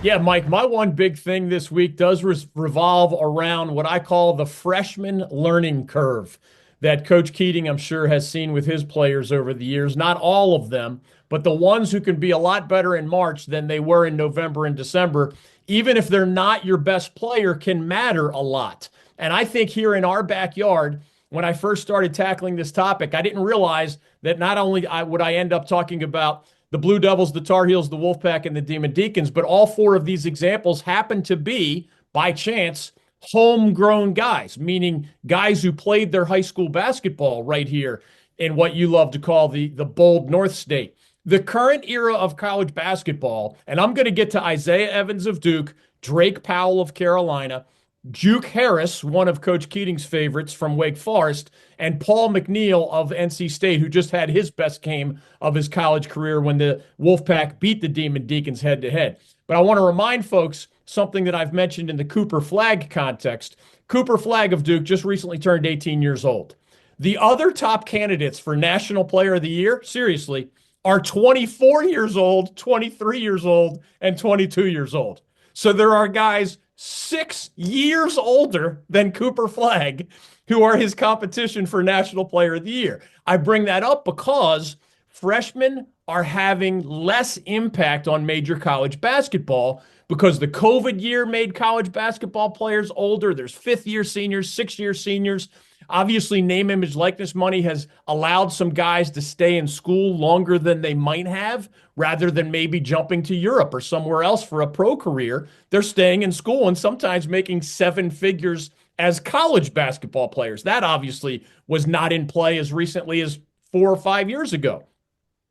Yeah, Mike, my one big thing this week does revolve around what I call the freshman learning curve that Coach Keating, I'm sure, has seen with his players over the years. Not all of them, but the ones who can be a lot better in March than they were in November and December, even if they're not your best player, can matter a lot. And I think here in our backyard, when I first started tackling this topic, I didn't realize that not only would I end up talking about the Blue Devils, the Tar Heels, the Wolfpack, and the Demon Deacons, but all four of these examples happen to be, by chance, homegrown guys, meaning guys who played their high school basketball right here in what you love to call the bold North State. The current era of college basketball, and I'm going to get to Isaiah Evans of Duke, Drake Powell of Carolina, Juke Harris, one of Coach Keating's favorites from Wake Forest, and Paul McNeel of NC State, who just had his best game of his college career when the Wolfpack beat the Demon Deacons head to head. But I want to remind folks something that I've mentioned in the Cooper Flagg context. Cooper Flagg of Duke just recently turned 18 years old. The other top candidates for National Player of the Year, seriously, are 24 years old, 23 years old, and 22 years old. So there are guys 6 years older than Cooper Flagg who are his competition for National Player of the Year. I bring that up because freshmen are having less impact on major college basketball because the COVID year made college basketball players older. There's fifth-year seniors, sixth-year seniors. Obviously, name, image, likeness money has allowed some guys to stay in school longer than they might have, rather than maybe jumping to Europe or somewhere else for a pro career. They're staying in school and sometimes making seven figures as college basketball players. That obviously was not in play as recently as 4 or 5 years ago.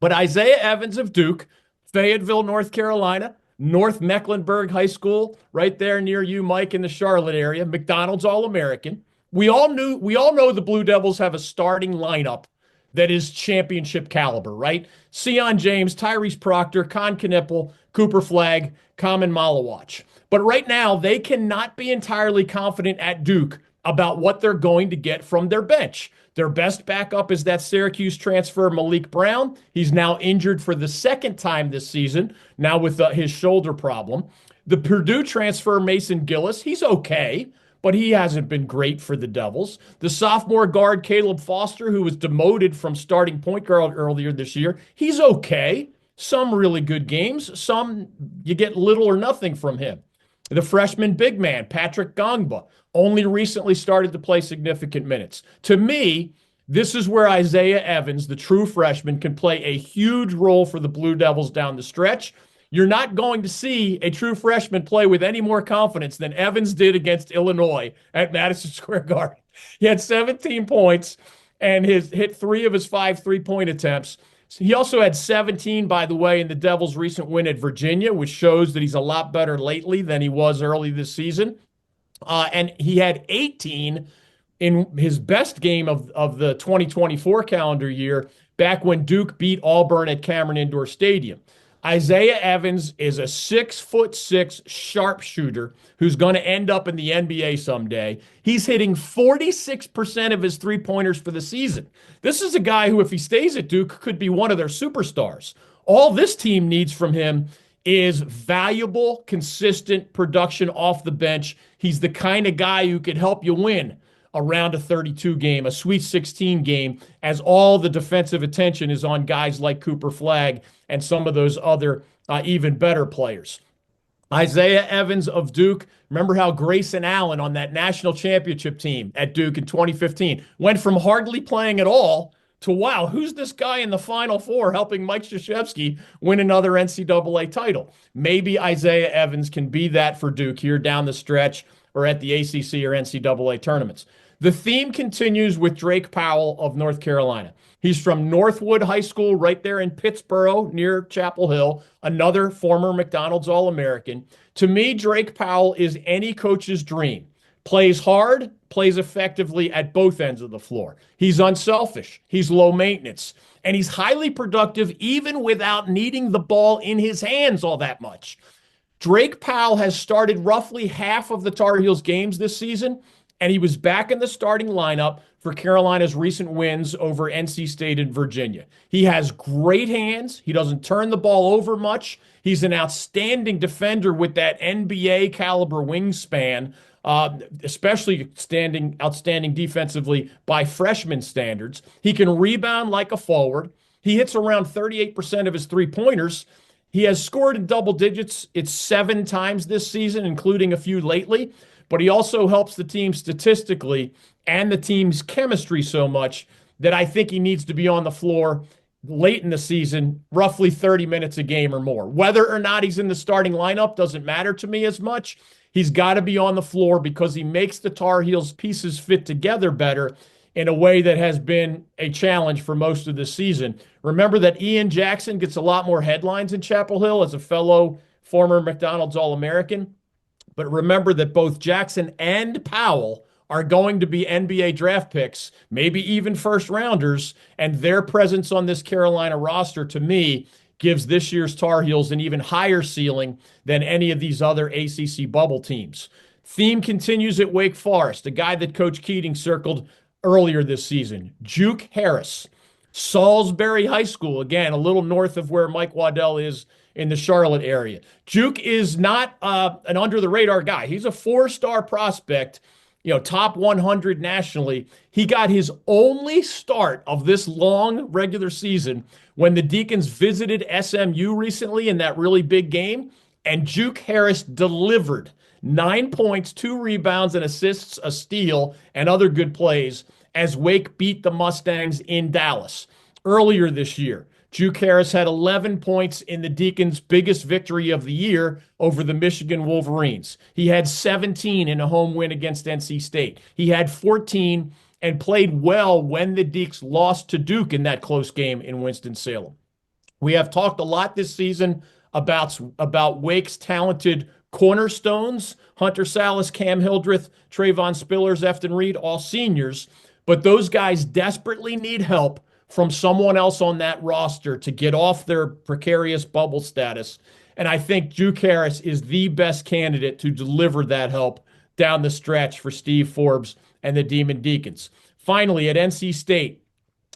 But Isaiah Evans of Duke, Fayetteville, North Carolina, North Mecklenburg High School, right there near you, Mike, in the Charlotte area, McDonald's All-American. We all know the Blue Devils have a starting lineup that is championship caliber, right? Sion James, Tyrese Proctor, Con Knipple, Cooper Flagg, Common Malawach. But right now, they cannot be entirely confident at Duke about what they're going to get from their bench. Their best backup is that Syracuse transfer, Malik Brown. He's now injured for the second time this season, now with his shoulder problem. The Purdue transfer, Mason Gillis, he's okay, but he hasn't been great for the Devils. The sophomore guard, Caleb Foster, who was demoted from starting point guard earlier this year, he's okay. Some really good games, some you get little or nothing from him. The freshman big man, Patrick Gongba, only recently started to play significant minutes. To me, this is where Isaiah Evans, the true freshman, can play a huge role for the Blue Devils down the stretch. You're not going to see a true freshman play with any more confidence than Evans did against Illinois at Madison Square Garden. He had 17 points and hit 3 of his 5 three-point attempts. He also had 17, by the way, in the Devils' recent win at Virginia, which shows that he's a lot better lately than he was early this season. And he had 18 in his best game of the 2024 calendar year, back when Duke beat Auburn at Cameron Indoor Stadium. Isaiah Evans is a 6'6" sharpshooter who's going to end up in the NBA someday. He's hitting 46% of his three-pointers for the season. This is a guy who, if he stays at Duke, could be one of their superstars. All this team needs from him is valuable, consistent production off the bench. He's the kind of guy who could help you win around a 32 game, a Sweet 16 game, as all the defensive attention is on guys like Cooper Flagg and some of those other even better players. Isaiah Evans of Duke, remember how Grayson Allen on that national championship team at Duke in 2015 went from hardly playing at all to, wow, who's this guy in the Final Four helping Mike Krzyzewski win another NCAA title? Maybe Isaiah Evans can be that for Duke here down the stretch or at the ACC or NCAA tournaments. The theme continues with Drake Powell of North Carolina. He's from Northwood High School right there in Pittsboro near Chapel Hill, another former McDonald's All-American. To me, Drake Powell is any coach's dream. Plays hard, plays effectively at both ends of the floor. He's unselfish, he's low maintenance, and he's highly productive even without needing the ball in his hands all that much. Drake Powell has started roughly half of the Tar Heels games this season, and he was back in the starting lineup for Carolina's recent wins over NC State and Virginia. He has great hands. He doesn't turn the ball over much. He's an outstanding defender with that NBA caliber wingspan, especially outstanding defensively by freshman standards. He can rebound like a forward. He hits around 38% of his three-pointers. He has scored in double digits. It's 7 times this season, including a few lately. But he also helps the team statistically and the team's chemistry so much that I think he needs to be on the floor late in the season, roughly 30 minutes a game or more. Whether or not he's in the starting lineup doesn't matter to me as much. He's got to be on the floor because he makes the Tar Heels pieces fit together better in a way that has been a challenge for most of the season. Remember that Ian Jackson gets a lot more headlines in Chapel Hill as a fellow former McDonald's All-American. But remember that both Jackson and Powell are going to be NBA draft picks, maybe even first rounders, and their presence on this Carolina roster, to me, gives this year's Tar Heels an even higher ceiling than any of these other ACC bubble teams. Theme continues at Wake Forest, a guy that Coach Keating circled earlier this season. Juke Harris, Salisbury High School, again, a little north of where Mike Waddell is in the Charlotte area. Juke is not an under-the-radar guy. He's a 4-star prospect, top 100 nationally. He got his only start of this long regular season when the Deacons visited SMU recently in that really big game, and Juke Harris delivered 9 points, 2 rebounds, and assists, a steal, and other good plays as Wake beat the Mustangs in Dallas. Earlier this year, Juke Harris had 11 points in the Deacons' biggest victory of the year over the Michigan Wolverines. He had 17 in a home win against NC State. He had 14 and played well when the Deacs lost to Duke in that close game in Winston-Salem. We have talked a lot this season about Wake's talented cornerstones, Hunter Salas, Cam Hildreth, Trayvon Spillers, Efton Reed, all seniors, but those guys desperately need help from someone else on that roster to get off their precarious bubble status. And I think Juke Harris is the best candidate to deliver that help down the stretch for Steve Forbes and the Demon Deacons. Finally, at NC State,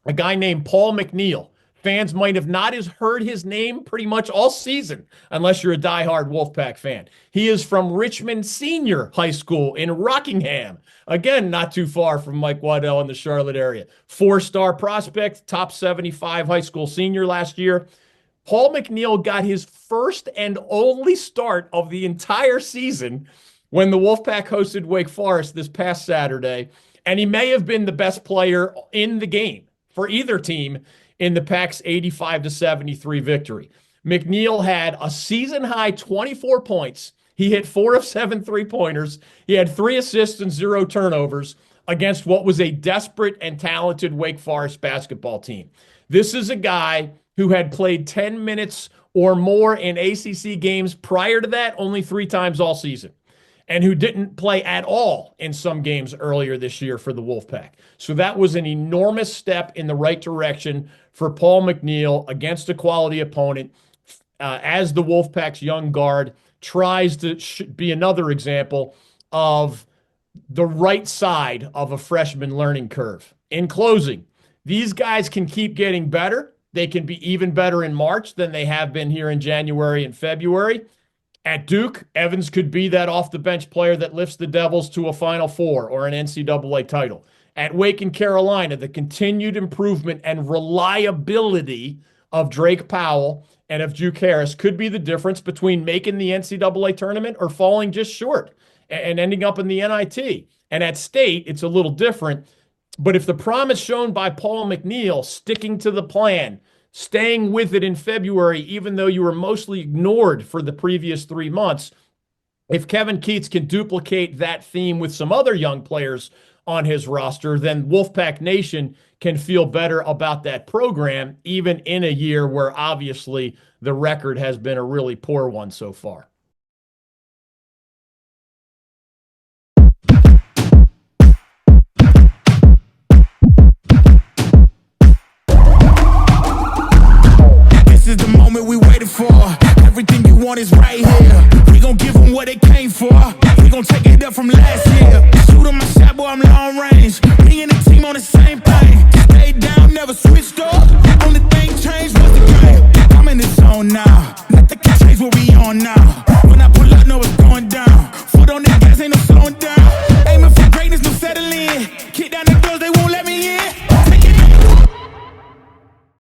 a guy named Paul McNeel. Fans might have not heard his name pretty much all season, unless you're a diehard Wolfpack fan. He is from Richmond Senior High School in Rockingham. Again, not too far from Mike Waddell in the Charlotte area. 4-star prospect, top 75 high school senior last year. Paul McNeel got his first and only start of the entire season when the Wolfpack hosted Wake Forest this past Saturday, and he may have been the best player in the game for either team in the Pack's 85-73 victory. McNeel had a season-high 24 points. He hit 4 of 7 three-pointers. He had 3 assists and 0 turnovers against what was a desperate and talented Wake Forest basketball team. This is a guy who had played 10 minutes or more in ACC games prior to that only 3 times all season, and who didn't play at all in some games earlier this year for the Wolfpack. So that was an enormous step in the right direction for Paul McNeel against a quality opponent as the Wolfpack's young guard tries to be another example of the right side of a freshman learning curve. In closing, these guys can keep getting better. They can be even better in March than they have been here in January and February. At Duke, Evans could be that off-the-bench player that lifts the Devils to a Final Four or an NCAA title. At Wake and Carolina, the continued improvement and reliability of Drake Powell and of Juke Harris could be the difference between making the NCAA tournament or falling just short and ending up in the NIT. And at State, it's a little different. But if the promise shown by Paul McNeel, sticking to the plan, staying with it in February, even though you were mostly ignored for the previous 3 months, if Kevin Keatts can duplicate that theme with some other young players on his roster, then Wolfpack Nation can feel better about that program, even in a year where obviously the record has been a really poor one so far. This is the moment we waited for. Everything you want is right here. We gon' give them what they came for. We gon' take it up from last year. Shoot on my shot, boy, I'm long range. Me and the team on the Blaze what we on now. When I pull up, know it's going down. Foot on the gas, ain't no slowing down.